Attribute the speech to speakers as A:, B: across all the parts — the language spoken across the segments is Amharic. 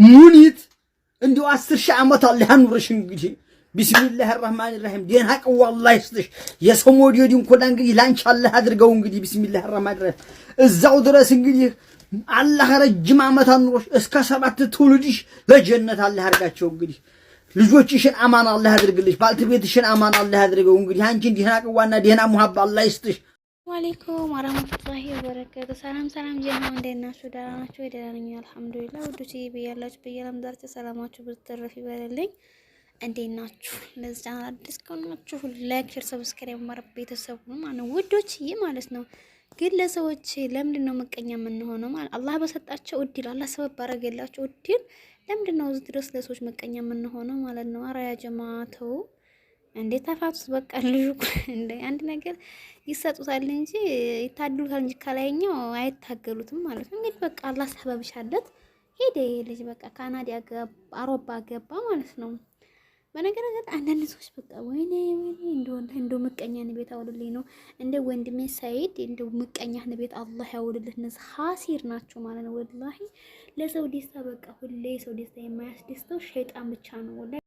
A: ሙኒት እንዲው 10,000 ዓመት አለ ያኑርሽ እንግዲህ ቢስሚላህ الرحمن الرحيم ዲን ሐቅ والله ይስጥሽ የሰሞዲ ዲን ኮላ እንግዲህ ላንቺ አላህ አድርገው እንግዲህ ቢስሚላህ الرحمن الرحيم እዛው ድረስ እንግዲህ አላህ ረጅም ዓመት አኑርሽ እስከ 7 ትውልድሽ ለጀነት አላህ አድርጋቸው እንግዲህ ልጆችሽን አማን አላህ ያድርግልሽ ባልተቤትሽን አማን አላህ ያድርገው እንግዲህ አንቺን ዲና ቀዋና ዲና ሙሐባ አላህ ይስጥሽ
B: ወአለይኩም ወራህመቱላሂ ወበረካቱ ሰላም ጀማዓ እንደናችሁ ደህና ናችሁ ደህና ነኝ አልሐምዱሊላህ ወዶቼ በያላችሁ በየዓለም ዳርቻ ሰላማችሁ ብትተረፍ ይበልልኝ እንደናችሁ ለዚህ ቻናል አዲስ ከሆናችሁ ላይክ ሼር ሰብስክራይብ ማድረግ ቤተሰብ ነው ማለት ወዶቼ ማለት ነው ግን ለሰዎች ለምንድን ነው መቀኛ ምን ሆነው ማለት አላህ በሰጣቸው እድል አላህ ሰበብ ባረገላቸው እድል ለምንድን ነው እዚህ ድረስ ለሰዎች መቀኛ ምን ሆነው ማለት ነው አራ ያ ጀማዓተው እንዴ ተፋቱስ በቃ ልጅ እንደ አንድ ነገር ይሰጡታል እንጂ ይታደሉታል እንጂ ካላየኛው አይታገሉትም ማለት ነው እንግዲህ በቃ አላህ ሰበብ ሻለት ሄደ ልጅ በቃ ካናዳ ገባ አውሮፓ ገባ ማለት ነው በነገራችን አንዳንድ ሰዎች በቃ ወይኔ እንደው ምቀኛን ቤት አውልልኝ ነው እንደ ወንድሜ ሰይድ እንደው ምቀኛን ቤት አላህ ያውልልህ ነስ ሐሲር ናቸው ማለት ነው ወላሂ ለሰው ደስታ በቃ ሁሌ ሰው ደስታ የማያስደስተው ሸይጣን ብቻ ነው ወላሂ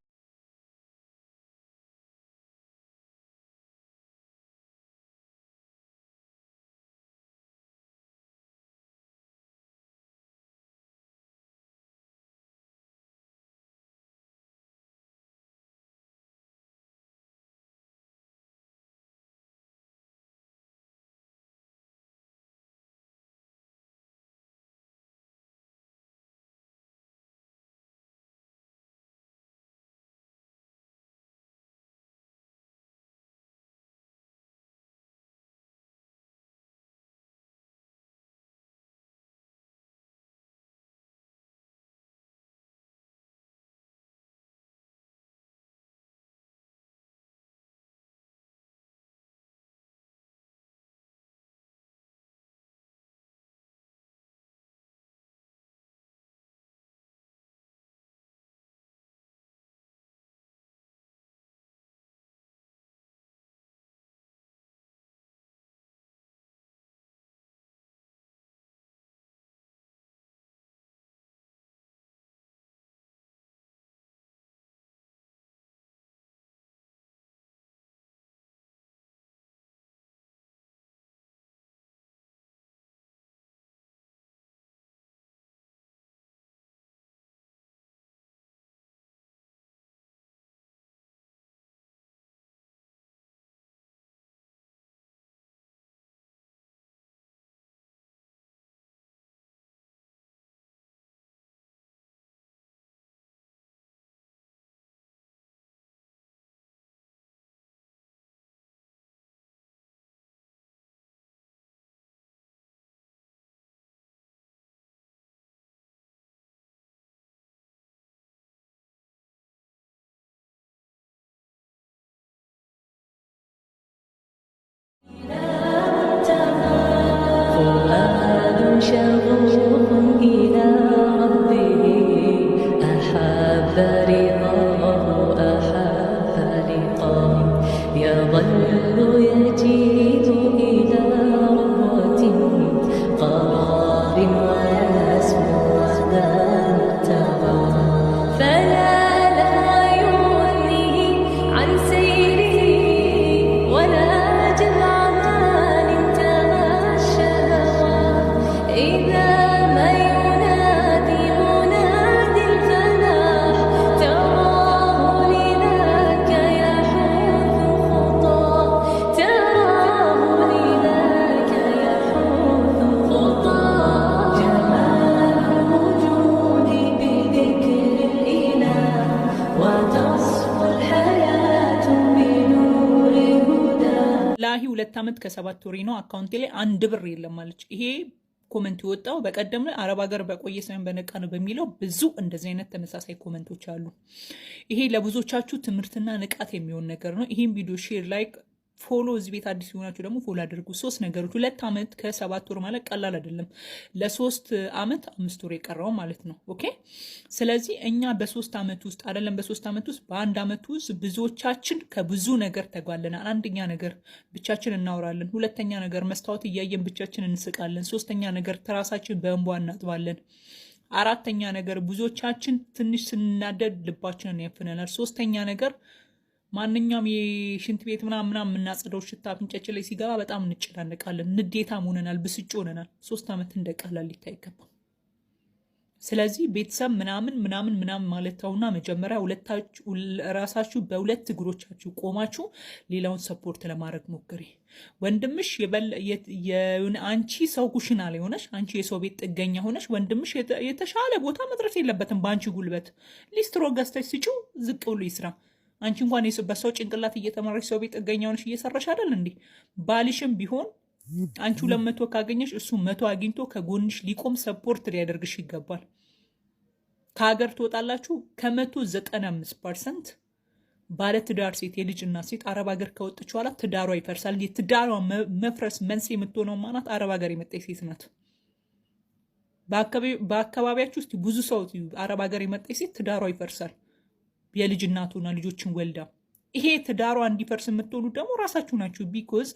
C: ወላሂ 2 ዓመት ከ7 ወር ነው አካውንቴ ላይ 1 ብር የለም ማለች ይሄ ኮሜንት ይወጣው በቀደም ላይ አረብ ሀገር በቆየ ሳይሆን በነቃ ነው በሚለው ብዙ እንደዚህ አይነት ተመሳሳይ ኮሜንቶች አሉ ይሄ ለብዙዎቻችሁ ትምህርትና ንቃት የሚሆን ነገር ነው ይሄን ቪዲዮ ሼር ላይክ ፎሎ እዚህ ቤት አዲስ ሆናችሁ ደግሞ ፎሎ አድርጉ 3 ነገሮች 2 ዓመት ከ7 ወር ማለት ቀላል አይደለም ለ3 ዓመት 5 ወር የቀረው ማለት ነው ኦኬ ስለዚህ እኛ በ3 ዓመት ውስጥ አይደለም በ3 ዓመት ውስጥ በአንድ ዓመት ውስጥ ብዙዎቻችን ከብዙ ነገር ተጓለናል አንደኛ ነገር ብቻችን እናወራለን ሁለተኛ ነገር መስታወት እያየን ብቻችን እንስቃለን ሶስተኛ ነገር ተራሳችን በእንቧ እናጥባለን 4ኛ ነገር ብዙዎቻችን ትንሽ ስንናደድ ልባችንን ያፍነናል። 3ኛ ነገር ማንኛውም የሽንት ቤት ምናምን የምናጽደው ሽታ አፍንጫችን ላይ ሲገባ በጣም እንጨናነቃለን፣ ንዴታም ሆነናል፣ ብስጭ ሆነናል። 3 ዓመት እንደቀላል ሊታይ አይገባም። ስለዚህ ቤተሰብ ምናምን ማለት ተውና መጀመሪያ ራሳችሁ በሁለት እግሮቻችሁ ቆማችሁ ሌላውን ሰፖርት ለማድረግ ሞክሪ። ወንድምሽ አንቺ ሰው ኩሽና ላይ ሆነሽ አንቺ የሰው ቤት ጥገኛ ሆነሽ ወንድምሽ የተሻለ ቦታ መድረስ የለበትም። በአንቺ ጉልበት ሊስትሮ ገዝተሽ ስጪው፣ ዝቅ ብሎ ይስራ። አንቺ እንኳን በሰው ጭንቅላት እየተመረሽ ሰው ቤት ጥገኛ ሆነሽ እየሰራሽ አይደል እንዴ? ባልሽም ቢሆን አንቺ 200 ካገኘሽ እሱ 100 አግኝቶ ከጎንሽ ሊቆም ሰፖርት ሊያደርግሽ ይገባል። ከሀገር ትወጣላችሁ። ከ195% ባለትዳር ሴት የልጅ እናት ሴት አረብ ሀገር ከወጣች በኋላ ትዳሯ ይፈርሳል። የትዳሯ መፍረስ መንስኤ የምትሆነው ማናት? አረብ ሀገር የመጣች ሴት ናት። በአካባቢያችሁ ውስጥ ብዙ ሰው አረብ ሀገር የመጣች ሴት ትዳሯ ይፈርሳል። የልጅ እናቱና ልጆችን ወልዳ ይሄ ትዳሯ እንዲፈርስ የምትሆኑ ደግሞ ራሳችሁ ናችሁ። ቢኮዝ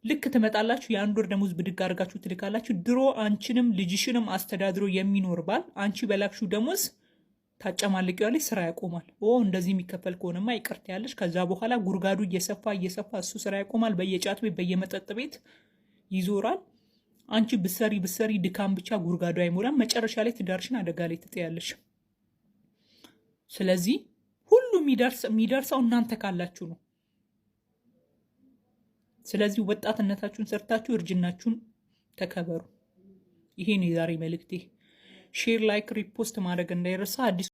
C: ልክ ትመጣላችሁ፣ የአንድ ወር ደሞዝ ብድግ አድርጋችሁ ትልካላችሁ። ድሮ አንቺንም ልጅሽንም አስተዳድሮ የሚኖር ባል አንቺ በላክሹ ደሞዝ ታጨማልቂዋለሽ፣ ስራ ያቆማል። እንደዚህ የሚከፈል ከሆነማ ይቅርታ ያለሽ። ከዛ በኋላ ጉርጋዱ እየሰፋ እሱ ስራ ያቆማል። በየጫት ቤት በየመጠጥ ቤት ይዞራል። አንቺ ብሰሪ ድካም ብቻ ጉርጋዱ አይሞላም። መጨረሻ ላይ ትዳርሽን አደጋ ላይ ትጥያለሽ። ስለዚህ ሁሉ የሚደርሰው እናንተ ካላችሁ ነው። ስለዚህ ወጣትነታችሁን ሰርታችሁ እርጅናችሁን ተከበሩ። ይሄ ነው የዛሬ መልእክቴ። ሼር፣ ላይክ፣ ሪፖስት ማድረግ እንዳይረሳ። አዲስ